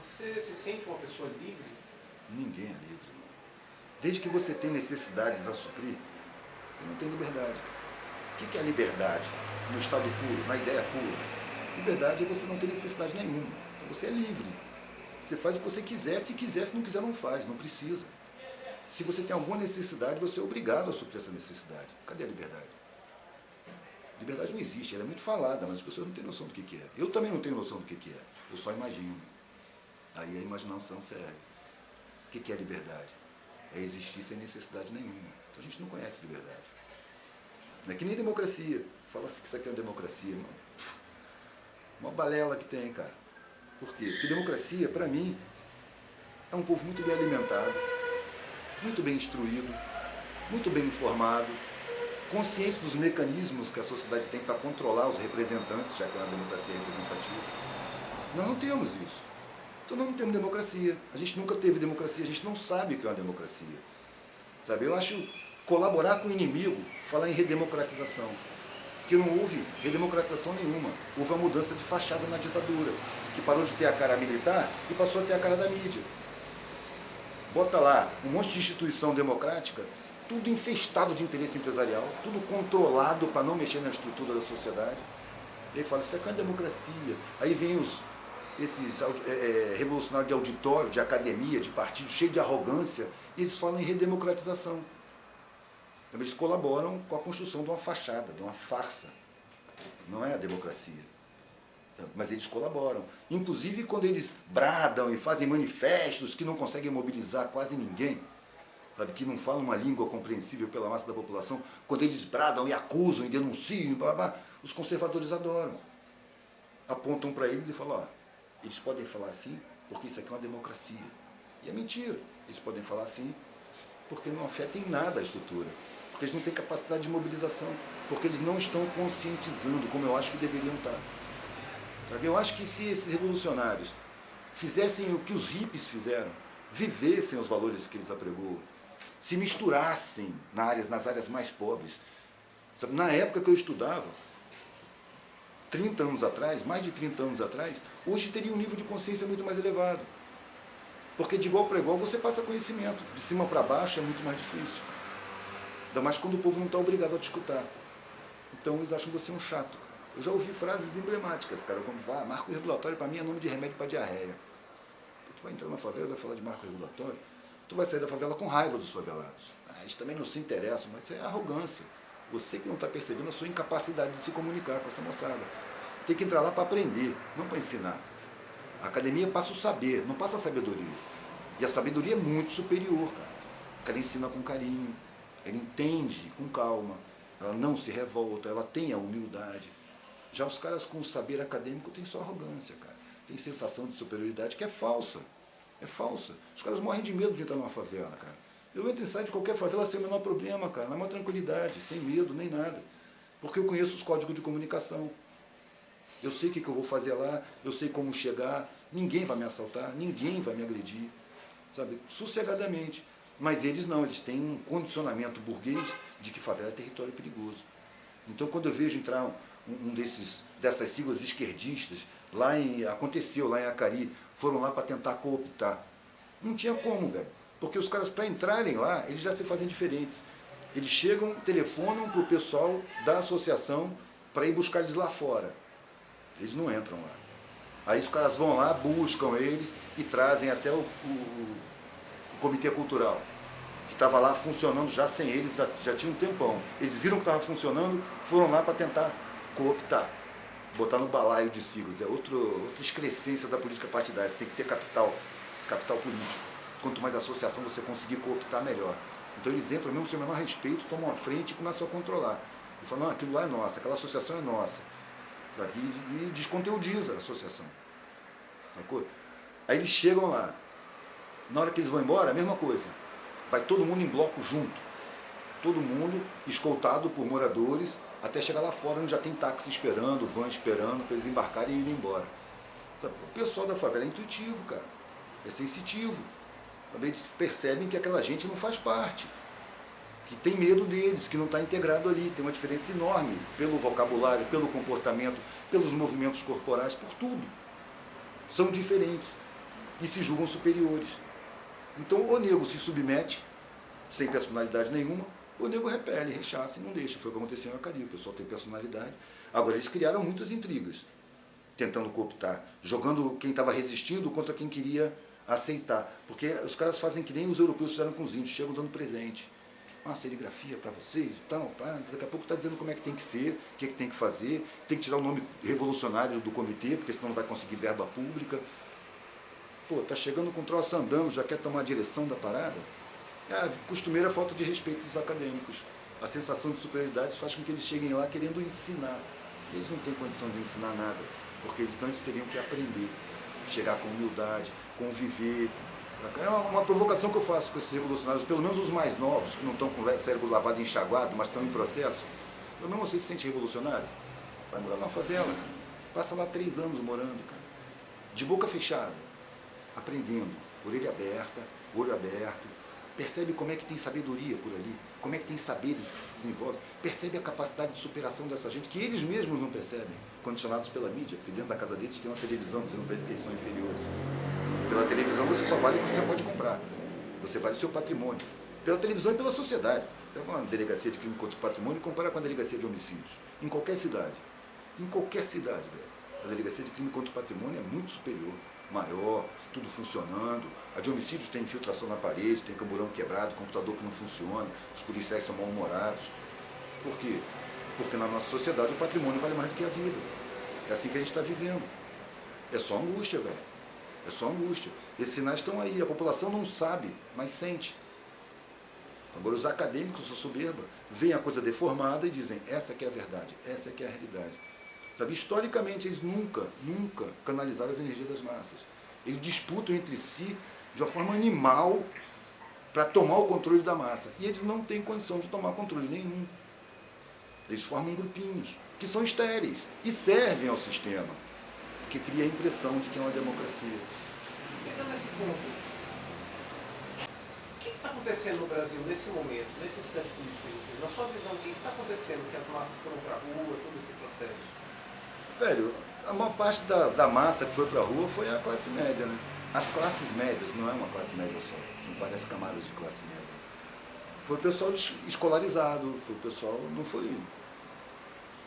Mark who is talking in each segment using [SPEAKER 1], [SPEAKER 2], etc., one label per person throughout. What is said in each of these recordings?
[SPEAKER 1] Você se sente uma pessoa livre?
[SPEAKER 2] Ninguém é livre. Desde que você tem necessidades a suprir, você não tem liberdade. O que é a liberdade? No estado puro, na ideia pura. Liberdade é você não ter necessidade nenhuma. Então você é livre. Você faz o que você quiser, se quiser, se não quiser não faz, não precisa. Se você tem alguma necessidade, você é obrigado a suprir essa necessidade. Cadê a liberdade? Liberdade não existe, ela é muito falada, mas as pessoas não têm noção do que é. Eu também não tenho noção do que é, eu só imagino. Aí a imaginação serve. O que é a liberdade? É existir sem necessidade nenhuma. Então a gente não conhece liberdade. Não é que nem democracia. Fala-se que isso aqui é uma democracia. Uma balela que tem, cara. Por quê? Porque democracia, para mim, é um povo muito bem alimentado, muito bem instruído, muito bem informado, consciente dos mecanismos que a sociedade tem para controlar os representantes, já que é uma democracia representativa. Nós não temos isso. Então nós não temos democracia. A gente nunca teve democracia, a gente não sabe o que é uma democracia. Sabe? Eu acho colaborar com o inimigo, falar em redemocratização. Porque não houve redemocratização nenhuma. Houve uma mudança de fachada na ditadura, que parou de ter a cara militar e passou a ter a cara da mídia. Bota lá um monte de instituição democrática, tudo infestado de interesse empresarial, tudo controlado para não mexer na estrutura da sociedade. E aí fala, isso aqui é uma democracia. Aí vem esses revolucionários de auditório, de academia, de partido, cheio de arrogância, e eles falam em redemocratização. Eles colaboram com a construção de uma fachada, de uma farsa. Não é a democracia. Mas eles colaboram. Inclusive quando eles bradam e fazem manifestos que não conseguem mobilizar quase ninguém, sabe, que não falam uma língua compreensível pela massa da população, quando eles bradam e acusam e denunciam, blá, blá, os conservadores adoram. Apontam para eles e falam, ó, eles podem falar assim porque isso aqui é uma democracia. E é mentira. Eles podem falar assim porque não afeta em nada a estrutura. Porque eles não têm capacidade de mobilização. Porque eles não estão conscientizando como eu acho que deveriam estar. Eu acho que se esses revolucionários fizessem o que os hippies fizeram, vivessem os valores que eles apregoam, se misturassem nas áreas mais pobres. Sabe, na época que eu estudava, 30 anos atrás, mais de 30 anos atrás, hoje teria um nível de consciência muito mais elevado. Porque de igual para igual você passa conhecimento. De cima para baixo é muito mais difícil. Ainda mais quando o povo não está obrigado a te escutar. Então eles acham você um chato. Eu já ouvi frases emblemáticas, cara, como marco regulatório para mim é nome de remédio para diarreia. Tu vai entrar na favela e vai falar de marco regulatório, tu vai sair da favela com raiva dos favelados. Eles também não se interessam, mas é arrogância. Você que não está percebendo a sua incapacidade de se comunicar com essa moçada. Você tem que entrar lá para aprender, não para ensinar. A academia passa o saber, não passa a sabedoria. E a sabedoria é muito superior, cara. Porque ela ensina com carinho, ela entende com calma, ela não se revolta, ela tem a humildade. Já os caras com o saber acadêmico têm só arrogância, cara. Tem sensação de superioridade que é falsa. É falsa. Os caras morrem de medo de entrar numa favela, cara. Eu entro e saio de qualquer favela sem o menor problema, cara. Na maior tranquilidade, sem medo, nem nada. Porque eu conheço os códigos de comunicação. Eu sei o que eu vou fazer lá, eu sei como chegar. Ninguém vai me assaltar, ninguém vai me agredir. Sabe? Sossegadamente. Mas eles não, eles têm um condicionamento burguês de que favela é território perigoso. Então quando eu vejo entrar dessas siglas esquerdistas, aconteceu lá em Acari, foram lá para tentar cooptar. Não tinha como, velho. Porque os caras, para entrarem lá, eles já se fazem diferentes. Eles chegam, telefonam para o pessoal da associação para ir buscar eles lá fora. Eles não entram lá. Aí os caras vão lá, buscam eles e trazem até o comitê cultural, que estava lá funcionando já sem eles, já tinha um tempão. Eles viram que estava funcionando, foram lá para tentar cooptar, botar no balaio de siglas. É outra excrescência da política partidária. Você tem que ter capital político. Quanto mais associação você conseguir cooptar, melhor. Então eles entram mesmo sem o menor respeito, tomam a frente e começam a controlar. E falam, não, aquilo lá é nosso, aquela associação é nossa. Sabe? E desconteúdiza a associação. Sacou? Aí eles chegam lá. Na hora que eles vão embora, a mesma coisa. Vai todo mundo em bloco junto. Todo mundo escoltado por moradores, até chegar lá fora, onde já tem táxi esperando, van esperando, para eles embarcarem e irem embora. Sabe? O pessoal da favela é intuitivo, cara. É sensitivo. Também eles percebem que aquela gente não faz parte. Que tem medo deles, que não está integrado ali. Tem uma diferença enorme pelo vocabulário, pelo comportamento, pelos movimentos corporais, por tudo. são diferentes e se julgam superiores. Então o nego se submete, sem personalidade nenhuma, o nego repele, rechaça e não deixa. Foi o que aconteceu em Acari, o pessoal tem personalidade. Agora eles criaram muitas intrigas, tentando cooptar, jogando quem estava resistindo contra quem queria aceitar. Porque os caras fazem que nem os europeus fizeram com os índios, chegam dando presente. Uma serigrafia para vocês, então, daqui a pouco está dizendo como é que tem que ser, o que, é que tem que fazer, tem que tirar o nome revolucionário do comitê, porque senão não vai conseguir verba pública. Pô, tá chegando com o troço andando, já quer tomar a direção da parada? É a costumeira falta de respeito dos acadêmicos. A sensação de superioridade faz com que eles cheguem lá querendo ensinar. Eles não têm condição de ensinar nada, porque eles antes teriam que aprender, chegar com humildade, conviver. É uma provocação que eu faço com esses revolucionários, pelo menos os mais novos, que não estão com o cérebro lavado e enxaguado, mas estão em processo. Pelo menos você se sente revolucionário. Vai morar na favela, cara. Passa lá 3 anos morando, cara. De boca fechada, aprendendo, orelha aberta, olho aberto. Percebe como é que tem sabedoria por ali, como é que tem saberes que se desenvolvem. Percebe a capacidade de superação dessa gente, que eles mesmos não percebem, condicionados pela mídia, porque dentro da casa deles tem uma televisão dizendo para eles que eles são inferiores. Pela televisão você só vale o que você pode comprar. Você vale o seu patrimônio. Pela televisão e pela sociedade. Pega uma delegacia de crime contra o patrimônio e compara com a delegacia de homicídios. Em qualquer cidade. Em qualquer cidade, velho. A delegacia de crime contra o patrimônio é muito superior. Maior, tudo funcionando. A de homicídios tem infiltração na parede, tem camburão quebrado, computador que não funciona, os policiais são mal-humorados. Por quê? Porque na nossa sociedade o patrimônio vale mais do que a vida. É assim que a gente está vivendo. É só angústia, velho. É só angústia. Esses sinais estão aí, a população não sabe, mas sente. Agora os acadêmicos são soberba, veem a coisa deformada e dizem, essa aqui é a verdade, essa aqui é a realidade. Sabe, historicamente eles nunca canalizaram as energias das massas. Eles disputam entre si de uma forma animal para tomar o controle da massa. E eles não têm condição de tomar controle nenhum. Eles formam grupinhos que são estéreis e servem ao sistema, que cria a impressão de que é uma democracia.
[SPEAKER 1] Pegando esse ponto, o que está acontecendo no Brasil nesse momento, nesse instante político que a gente vive? Na sua visão, o que está acontecendo que as massas foram para a rua, todo esse processo?
[SPEAKER 2] Velho, a maior parte da massa que foi para a rua foi a classe média, né? As classes médias, não é uma classe média só, são várias camadas de classe média. Foi o pessoal escolarizado, foi o pessoal, não foi o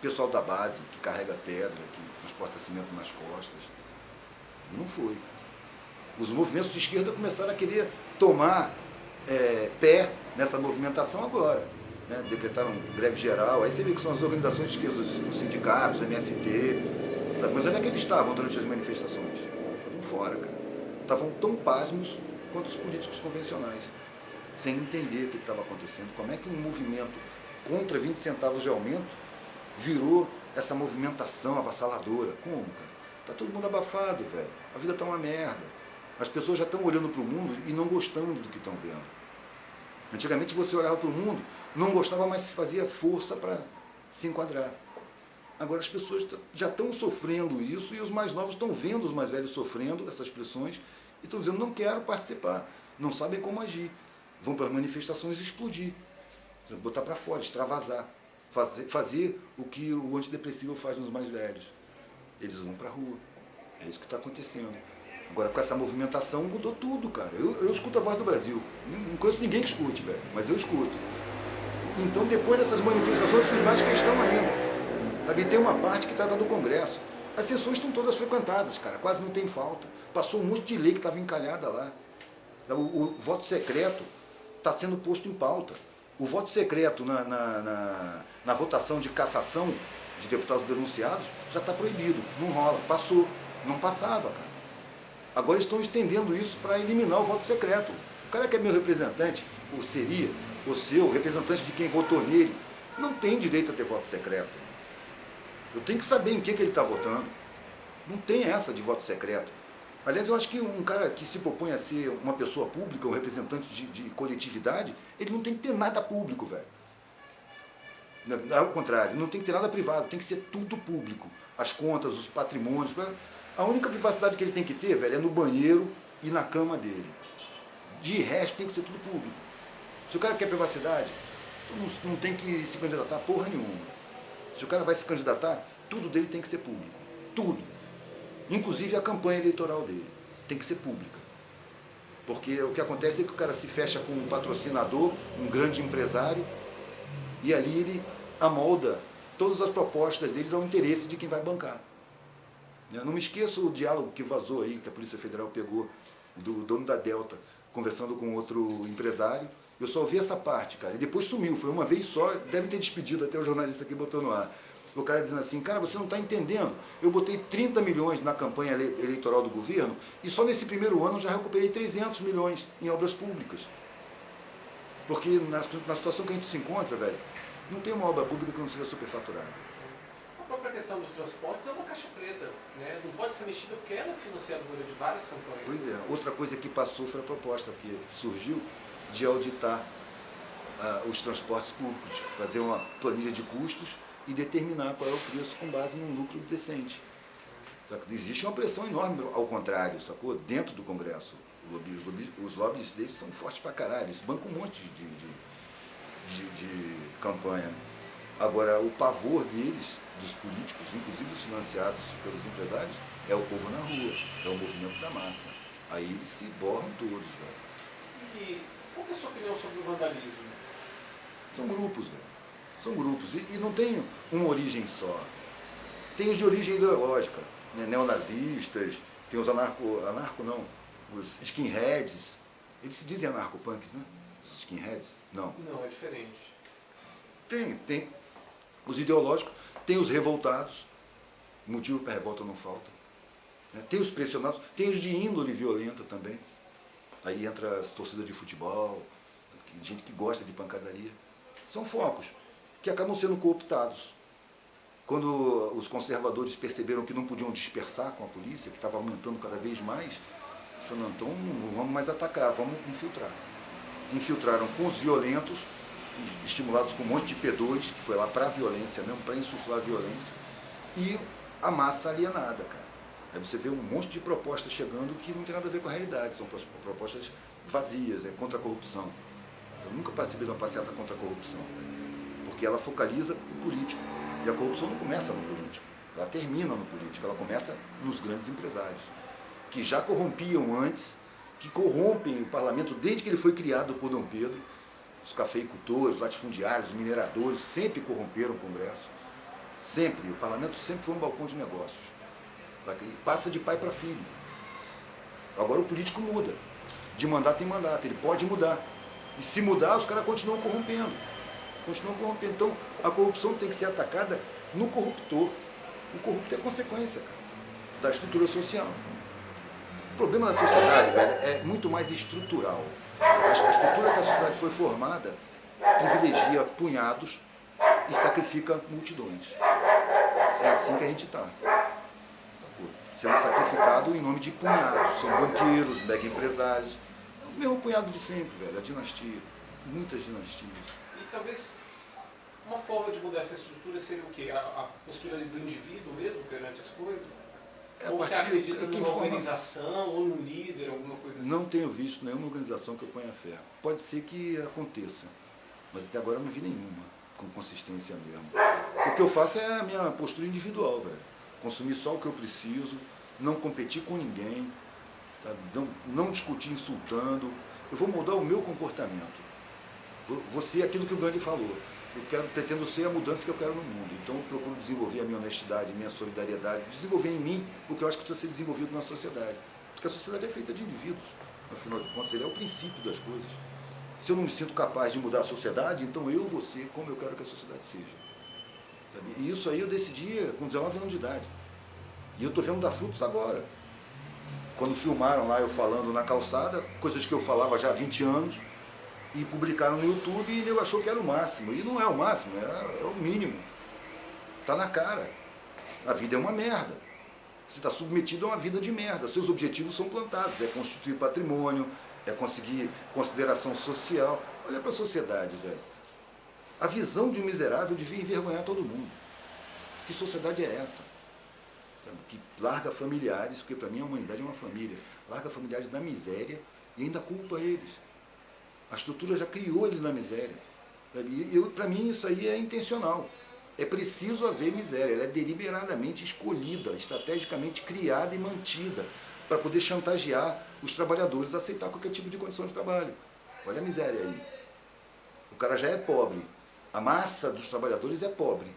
[SPEAKER 2] pessoal da base, que carrega pedra, que transporta cimento nas costas. Não foi. Os movimentos de esquerda começaram a querer tomar pé nessa movimentação agora. Né? Decretaram greve geral, aí você vê que são as organizações de esquerda, os sindicatos, o MST. Sabe? Mas onde é que eles estavam durante as manifestações? Estavam fora, cara. Estavam tão pasmos quanto os políticos convencionais, sem entender o que estava acontecendo. Como é que um movimento contra 20 centavos de aumento virou essa movimentação avassaladora? Como, cara? Tá todo mundo abafado, velho. A vida tá uma merda. As pessoas já estão olhando para o mundo e não gostando do que estão vendo. Antigamente você olhava para o mundo, não gostava, mas fazia força para se enquadrar. Agora as pessoas já estão sofrendo isso e os mais novos estão vendo os mais velhos sofrendo essas pressões e estão dizendo, não quero participar, não sabem como agir. Vão para as manifestações explodir, botar para fora, extravasar, fazer o que o antidepressivo faz nos mais velhos. Eles vão para a rua. É isso que está acontecendo. Agora, com essa movimentação, mudou tudo, cara. Eu escuto a voz do Brasil. Não conheço ninguém que escute, velho, mas eu escuto. Então, depois dessas manifestações, eu fiz mais questão ainda. Sabe, tem uma parte que trata do Congresso. As sessões estão todas frequentadas, cara. Quase não tem falta. Passou um monte de lei que estava encalhada lá. O voto secreto está sendo posto em pauta. O voto secreto na votação de cassação de deputados denunciados já está proibido. Não rola. Passou. Não passava, cara. Agora estão estendendo isso para eliminar o voto secreto. O cara que é meu representante, ou seria o seu representante de quem votou nele, não tem direito a ter voto secreto. Eu tenho que saber em que ele está votando. Não tem essa de voto secreto. Aliás, eu acho que um cara que se propõe a ser uma pessoa pública, um representante de coletividade, ele não tem que ter nada público, velho. Ao contrário, não tem que ter nada privado, tem que ser tudo público. As contas, os patrimônios. A única privacidade que ele tem que ter, velho, é no banheiro e na cama dele. De resto, tem que ser tudo público. Se o cara quer privacidade, então não tem que se candidatar a porra nenhuma. Se o cara vai se candidatar, tudo dele tem que ser público. Tudo. Inclusive a campanha eleitoral dele tem que ser pública. Porque o que acontece é que o cara se fecha com um patrocinador, um grande empresário, e ali ele amolda todas as propostas deles ao interesse de quem vai bancar. Eu não me esqueço o diálogo que vazou aí, que a Polícia Federal pegou, do dono da Delta, conversando com outro empresário. Eu só ouvi essa parte, cara, e depois sumiu, foi uma vez só, deve ter despedido até o jornalista que botou no ar. O cara dizendo assim, cara, você não está entendendo, eu botei 30 milhões na campanha eleitoral do governo e só nesse primeiro ano já recuperei 300 milhões em obras públicas. Porque na situação que a gente se encontra, velho, não tem uma obra pública que não seja superfaturada.
[SPEAKER 1] A própria questão dos transportes é uma caixa preta, né? Não pode ser mexida porque ela é financiadora de várias campanhas.
[SPEAKER 2] Pois é, outra coisa que passou foi a proposta que surgiu de auditar os transportes públicos, fazer uma planilha de custos e determinar qual é o preço com base num lucro decente. Existe uma pressão enorme ao contrário, sacou? Dentro do Congresso. Os lobbies deles são fortes pra caralho, eles bancam um monte de campanha. Agora, o pavor deles, dos políticos, inclusive os financiados pelos empresários, é o povo na rua, é o movimento da massa. Aí eles se borram todos, velho.
[SPEAKER 1] E qual é a sua opinião sobre o vandalismo?
[SPEAKER 2] São grupos, velho. São grupos. E não tem uma origem só. Tem os de origem ideológica, né? Neonazistas, tem os os skinheads. Eles se dizem anarcopunks, né? Os skinheads? Não.
[SPEAKER 1] Não, é diferente.
[SPEAKER 2] Tem os ideológicos, tem os revoltados, motivo para revolta não falta. Né? Tem os pressionados, tem os de índole violenta também. Aí entra as torcidas de futebol, gente que gosta de pancadaria. São focos que acabam sendo cooptados. Quando os conservadores perceberam que não podiam dispersar com a polícia, que estava aumentando cada vez mais, falaram, então não vamos mais atacar, vamos infiltrar. Infiltraram com os violentos, estimulados com um monte de P2, que foi lá para a violência mesmo, para insuflar a violência, e a massa alienada, cara. Aí você vê um monte de propostas chegando que não tem nada a ver com a realidade, são propostas vazias, contra a corrupção. Eu nunca participei de uma passeata contra a corrupção, porque ela focaliza o político. E a corrupção não começa no político, ela termina no político, ela começa nos grandes empresários, que já corrompiam antes, que corrompem o parlamento desde que ele foi criado por Dom Pedro. Os cafeicultores, os latifundiários, os mineradores sempre corromperam o Congresso. Sempre. O parlamento sempre foi um balcão de negócios. E passa de pai para filho. Agora o político muda. De mandato em mandato. Ele pode mudar. E se mudar, os caras continuam corrompendo. Continuam corrompendo. Então, a corrupção tem que ser atacada no corruptor. O corrupto é consequência, cara, da estrutura social. O problema da sociedade, velho, é muito mais estrutural. A estrutura que a sociedade foi formada privilegia punhados e sacrifica multidões. É assim que a gente está. Sendo sacrificado em nome de punhados. São banqueiros, mega empresários. O mesmo punhado de sempre, velho. A dinastia. Muitas dinastias.
[SPEAKER 1] E talvez uma forma de mudar essa estrutura seria o quê? A postura do indivíduo mesmo perante as coisas? Ou você acredita numa organização, ou num líder, alguma coisa assim?
[SPEAKER 2] Não tenho visto nenhuma organização que eu ponha fé. Pode ser que aconteça, mas até agora eu não vi nenhuma com consistência mesmo. O que eu faço é a minha postura individual, velho. Consumir só o que eu preciso, não competir com ninguém, sabe? Não discutir insultando. Eu vou mudar o meu comportamento. Vou ser aquilo que o Gandhi falou. Pretendo ser a mudança que eu quero no mundo. Então eu procuro desenvolver a minha honestidade, a minha solidariedade, desenvolver em mim o que eu acho que precisa ser desenvolvido na sociedade. Porque a sociedade é feita de indivíduos. Afinal de contas, ele é o princípio das coisas. Se eu não me sinto capaz de mudar a sociedade, então eu vou ser como eu quero que a sociedade seja. Sabe? E isso aí eu decidi com 19 anos de idade. E eu estou vendo dar frutos agora. Quando filmaram lá eu falando na calçada, coisas que eu falava já há 20 anos, e publicaram no YouTube e ele achou que era o máximo. E não é o máximo, é o mínimo. Está na cara. A vida é uma merda. Você está submetido a uma vida de merda. Seus objetivos são plantados. É constituir patrimônio, é conseguir consideração social. Olha para a sociedade, velho. A visão de um miserável devia envergonhar todo mundo. Que sociedade é essa? Sabe? Que larga familiares, porque para mim a humanidade é uma família. Larga familiares na miséria e ainda culpa eles. A estrutura já criou eles na miséria. Para mim isso aí é intencional. É preciso haver miséria, ela é deliberadamente escolhida, estrategicamente criada e mantida para poder chantagear os trabalhadores a aceitar qualquer tipo de condição de trabalho. Olha a miséria aí. O cara já é pobre, a massa dos trabalhadores é pobre.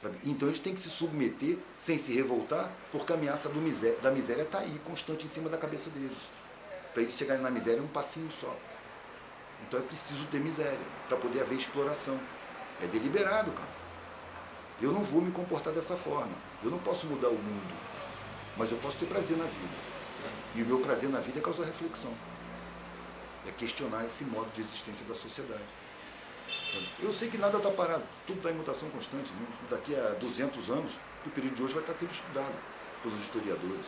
[SPEAKER 2] Sabe? Então eles têm que se submeter sem se revoltar, porque a ameaça da miséria está aí, constante em cima da cabeça deles. Para eles chegarem na miséria é um passinho só. Então é preciso ter miséria para poder haver exploração. É deliberado, cara. Eu não vou me comportar dessa forma. Eu não posso mudar o mundo, mas eu posso ter prazer na vida. E o meu prazer na vida é causar reflexão. É questionar esse modo de existência da sociedade. Eu sei que nada está parado, tudo está em mutação constante. Daqui a 200 anos, o período de hoje vai estar sendo estudado pelos historiadores.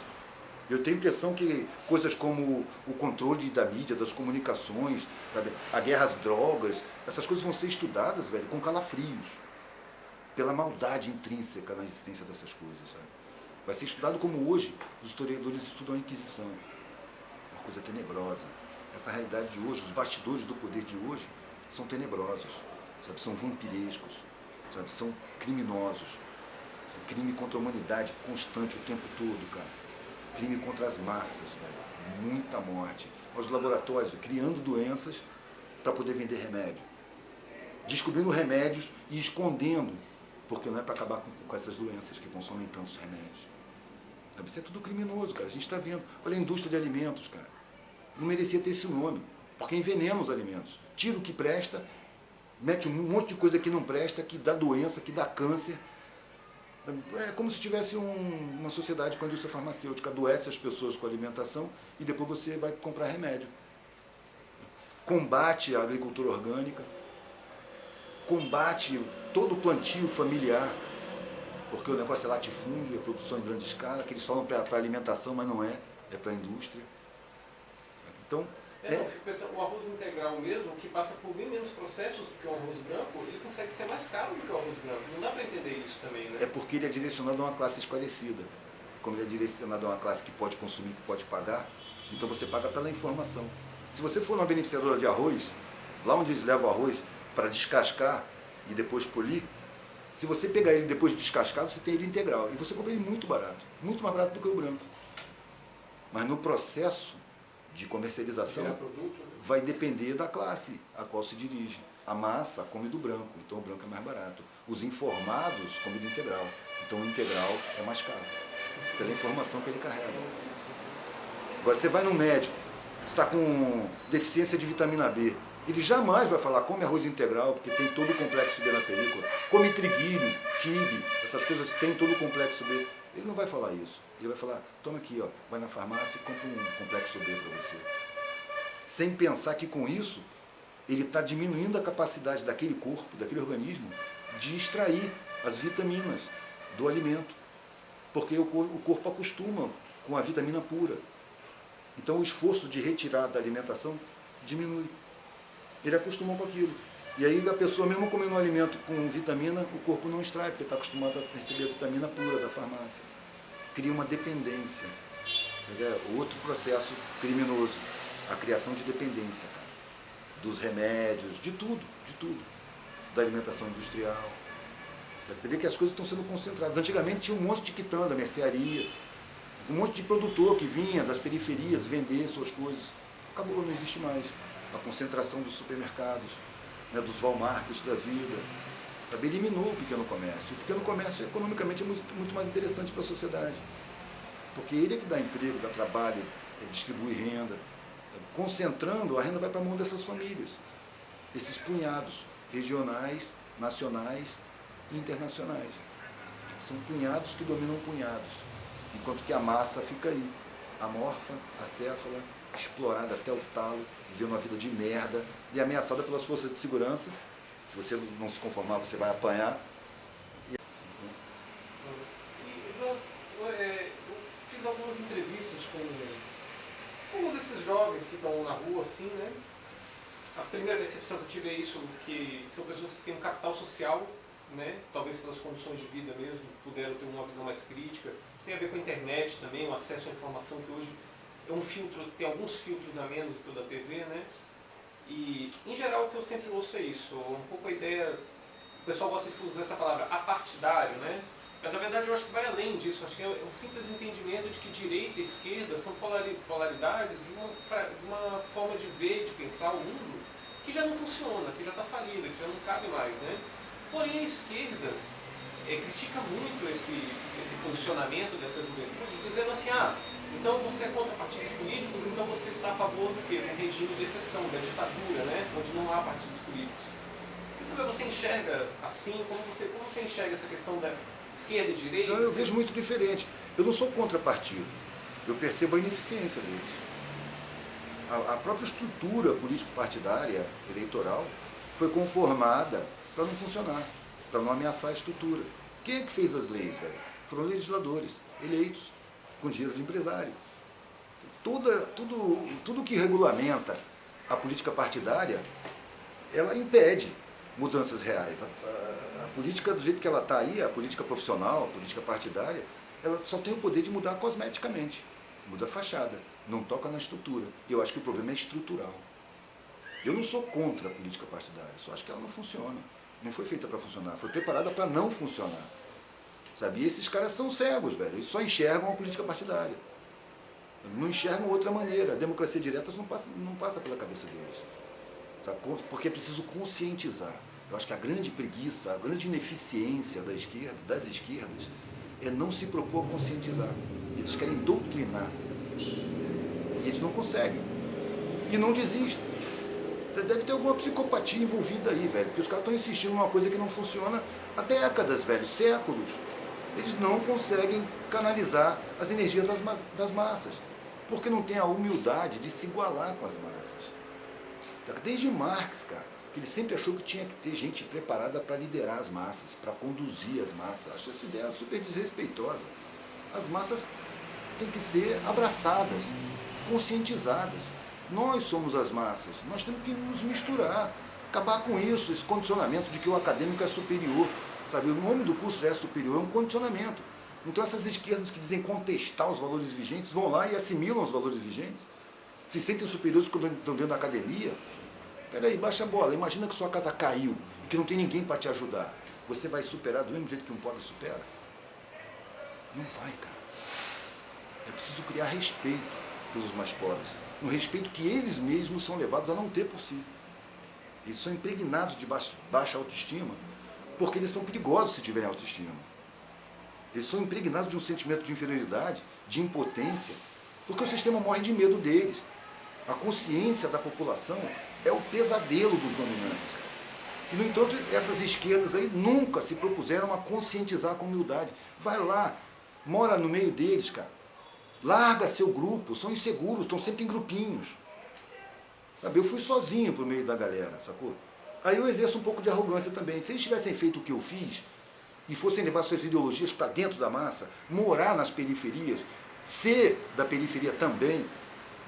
[SPEAKER 2] Eu tenho a impressão que coisas como o controle da mídia, das comunicações, sabe, a guerra às drogas, essas coisas vão ser estudadas, velho, com calafrios, pela maldade intrínseca na existência dessas coisas, sabe? Vai ser estudado como hoje os historiadores estudam a Inquisição. Uma coisa tenebrosa. Essa realidade de hoje, os bastidores do poder de hoje, são tenebrosos, sabe? São vampirescos, sabe? São criminosos. Crime contra a humanidade constante o tempo todo, cara. Crime contra as massas, velho. Muita morte. Os laboratórios criando doenças para poder vender remédio. Descobrindo remédios e escondendo, porque não é para acabar com essas doenças que consomem tantos remédios. Sabe? Isso é tudo criminoso, cara. A gente está vendo. Olha a indústria de alimentos, cara. Não merecia ter esse nome, porque envenena os alimentos. Tira o que presta, mete um monte de coisa que não presta, que dá doença, que dá câncer. É como se tivesse uma sociedade com a indústria farmacêutica, adoece as pessoas com a alimentação e depois você vai comprar remédio. Combate a agricultura orgânica, combate todo o plantio familiar, porque o negócio é latifúndio, é produção em grande escala, que eles falam para alimentação, mas não é, é para a indústria. Então,
[SPEAKER 1] eu fico pensando, o arroz integral mesmo, que passa por bem menos processos do que o arroz branco, ele consegue ser mais caro do que o arroz branco. Não dá para entender isso também, né?
[SPEAKER 2] É porque ele é direcionado a uma classe esclarecida. Como ele é direcionado a uma classe que pode consumir, que pode pagar, então você paga pela informação. Se você for numa beneficiadora de arroz, lá onde eles levam o arroz para descascar e depois polir, se você pegar ele depois de descascado, você tem ele integral. E você compra ele muito mais barato do que o branco. Mas no processo de comercialização, vai depender da classe a qual se dirige. A massa come do branco, então o branco é mais barato. Os informados comem do integral, então o integral é mais caro, pela informação que ele carrega. Agora, você vai no médico, está com deficiência de vitamina B, ele jamais vai falar, come arroz integral, porque tem todo o complexo B na película. Come triguilho, quibe, essas coisas têm todo o complexo B. Ele não vai falar isso. Ele vai falar, toma aqui, ó, vai na farmácia e compra um complexo B para você. Sem pensar que com isso, ele está diminuindo a capacidade daquele corpo, daquele organismo, de extrair as vitaminas do alimento. Porque o corpo acostuma com a vitamina pura. Então o esforço de retirar da alimentação diminui. Ele acostumou com aquilo. E aí a pessoa, mesmo comendo um alimento com vitamina, o corpo não extrai, porque está acostumado a receber a vitamina pura da farmácia. Cria uma dependência. É outro processo criminoso. A criação de dependência, cara. Dos remédios, de tudo. Da alimentação industrial. Você vê que as coisas estão sendo concentradas. Antigamente tinha um monte de quitanda, mercearia, um monte de produtor que vinha das periferias vender suas coisas. Acabou, não existe mais. A concentração dos supermercados, né, dos Walmarts da vida. Eliminou o pequeno comércio. O pequeno comércio, economicamente, é muito mais interessante para a sociedade. Porque ele é que dá emprego, dá trabalho, distribui renda. Concentrando, a renda vai para a mão dessas famílias. Esses punhados regionais, nacionais e internacionais. São punhados que dominam punhados. Enquanto que a massa fica aí, amorfa, acéfala, explorada até o talo, vivendo uma vida de merda e ameaçada pelas forças de segurança. Se você não se conformar, você vai apanhar.
[SPEAKER 1] Eu fiz algumas entrevistas com alguns desses jovens que estão na rua, assim, né? A primeira percepção que eu tive é isso, que são pessoas que têm um capital social, né? Talvez pelas condições de vida mesmo, puderam ter uma visão mais crítica. Tem a ver com a internet também, o acesso à informação, que hoje é um filtro, tem alguns filtros a menos do que o da TV, né? E, em geral, o que eu sempre ouço é isso, um pouco a ideia o pessoal gosta de usar essa palavra apartidário, né? Mas na verdade eu acho que vai além disso, acho que é um simples entendimento de que direita e esquerda são polaridades de uma forma de ver, de pensar o mundo que já não funciona, que já está falida, que já não cabe mais, né? Porém a esquerda critica muito esse posicionamento dessa juventude, dizendo assim, então você é contra partidos políticos, então você está a favor do quê? Do regime de exceção, da ditadura, né? Onde não há partidos políticos. Quer saber, você enxerga assim? Como você enxerga essa questão da esquerda e direita?
[SPEAKER 2] Eu vejo muito diferente. Eu não sou contra partido. Eu percebo a ineficiência deles. A própria estrutura político-partidária, eleitoral, foi conformada para não funcionar, para não ameaçar a estrutura. Quem é que fez as leis, velho? Foram legisladores, eleitos, com dinheiro de empresário. Tudo que regulamenta a política partidária, ela impede mudanças reais. A política, do jeito que ela está aí, a política profissional, a política partidária, ela só tem o poder de mudar cosmeticamente. Muda a fachada, não toca na estrutura. E eu acho que o problema é estrutural. Eu não sou contra a política partidária, só acho que ela não funciona. Não foi feita para funcionar, foi preparada para não funcionar. Sabe? E esses caras são cegos, velho. Eles só enxergam a política partidária. Não enxergam outra maneira. A democracia direta não passa pela cabeça deles. Sabe? Porque é preciso conscientizar. Eu acho que a grande preguiça, a grande ineficiência das esquerdas, é não se propor a conscientizar. Eles querem doutrinar. E eles não conseguem. E não desistem. Deve ter alguma psicopatia envolvida aí, velho. Porque os caras estão insistindo numa coisa que não funciona há décadas, velho, séculos. Eles não conseguem canalizar as energias das massas. Porque não tem a humildade de se igualar com as massas. Desde Marx, cara, que ele sempre achou que tinha que ter gente preparada para liderar as massas, para conduzir as massas. Acho essa ideia super desrespeitosa. As massas têm que ser abraçadas, conscientizadas. Nós somos as massas, nós temos que nos misturar, acabar com isso, esse condicionamento de que o acadêmico é superior. Sabe? O nome do curso já é superior, é um condicionamento. Então essas esquerdas que dizem contestar os valores vigentes vão lá e assimilam os valores vigentes, se sentem superiores quando estão dentro da academia. Peraí, baixa a bola, imagina que sua casa caiu e que não tem ninguém para te ajudar. Você vai superar do mesmo jeito que um pobre supera? Não vai, cara. É preciso criar respeito pelos mais pobres. Um respeito que eles mesmos são levados a não ter por si. Eles são impregnados de baixa autoestima, porque eles são perigosos se tiverem autoestima. Eles são impregnados de um sentimento de inferioridade, de impotência, porque o sistema morre de medo deles. A consciência da população é o pesadelo dos dominantes. Cara. E, no entanto, essas esquerdas aí nunca se propuseram a conscientizar com humildade. Vai lá, mora no meio deles, cara. Larga seu grupo, são inseguros, estão sempre em grupinhos. Sabe? Eu fui sozinho pro meio da galera, sacou? Aí eu exerço um pouco de arrogância também. Se eles tivessem feito o que eu fiz, e fossem levar suas ideologias para dentro da massa, morar nas periferias, ser da periferia também,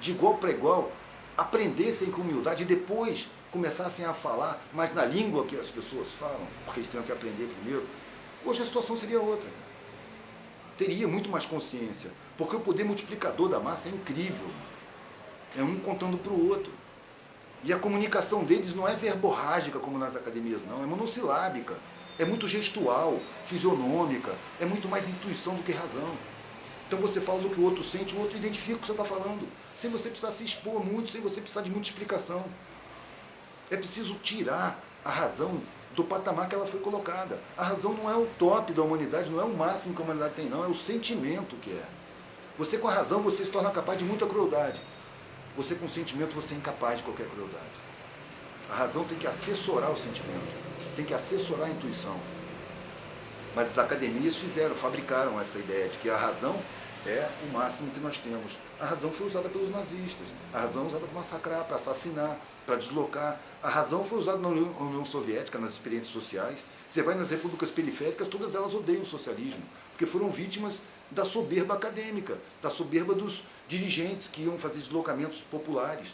[SPEAKER 2] de igual para igual, aprendessem com humildade e depois começassem a falar, mas na língua que as pessoas falam, porque eles teriam que aprender primeiro, hoje a situação seria outra. Teria muito mais consciência, porque o poder multiplicador da massa é incrível. É um contando para o outro. E a comunicação deles não é verborrágica como nas academias, não, é monossilábica. É muito gestual, fisionômica, é muito mais intuição do que razão. Então você fala do que o outro sente, o outro identifica o que você está falando, sem você precisar se expor muito, sem você precisar de muita explicação. É preciso tirar a razão do patamar que ela foi colocada. A razão não é o top da humanidade, não é o máximo que a humanidade tem, não, é o sentimento que é. Você com a razão, você se torna capaz de muita crueldade. Você com o sentimento, você é incapaz de qualquer crueldade. A razão tem que assessorar o sentimento. Tem que assessorar a intuição. Mas as academias fabricaram essa ideia de que a razão é o máximo que nós temos. A razão foi usada pelos nazistas. A razão foi usada para massacrar, para assassinar, para deslocar. A razão foi usada na União Soviética, nas experiências sociais. Você vai nas repúblicas periféricas, todas elas odeiam o socialismo, porque foram vítimas da soberba acadêmica, da soberba dos dirigentes que iam fazer deslocamentos populares.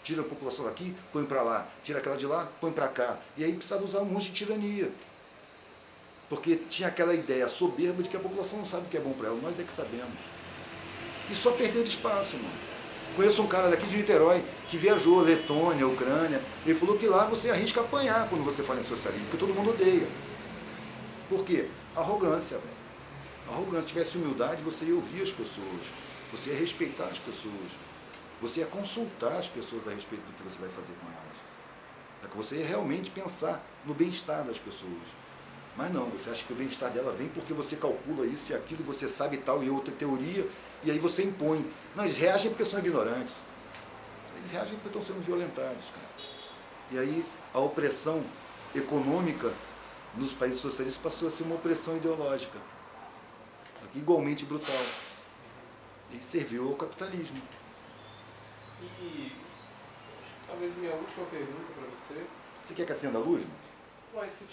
[SPEAKER 2] Tira a população daqui, põe para lá. Tira aquela de lá, põe para cá. E aí precisava usar um monte de tirania. Porque tinha aquela ideia soberba de que a população não sabe o que é bom para ela. Nós é que sabemos. E só perder espaço, mano. Conheço um cara daqui de Niterói que viajou, Letônia, Ucrânia. Ele falou que lá você arrisca apanhar quando você fala em socialismo, porque todo mundo odeia. Por quê? Arrogância, velho. Arrogância. Se tivesse humildade, você ia ouvir as pessoas, você ia respeitar as pessoas, você ia consultar as pessoas a respeito do que você vai fazer com elas. É que você ia realmente pensar no bem-estar das pessoas. Mas não, você acha que o bem-estar dela vem porque você calcula isso e aquilo, você sabe tal e outra teoria, e aí você impõe. Não, eles reagem porque são ignorantes. Eles reagem porque estão sendo violentados, cara. E aí a opressão econômica nos países socialistas passou a ser uma opressão ideológica, igualmente brutal. E serviu ao capitalismo.
[SPEAKER 1] E talvez minha última pergunta para você.
[SPEAKER 2] Você quer que acenda a luz?
[SPEAKER 1] Ué, se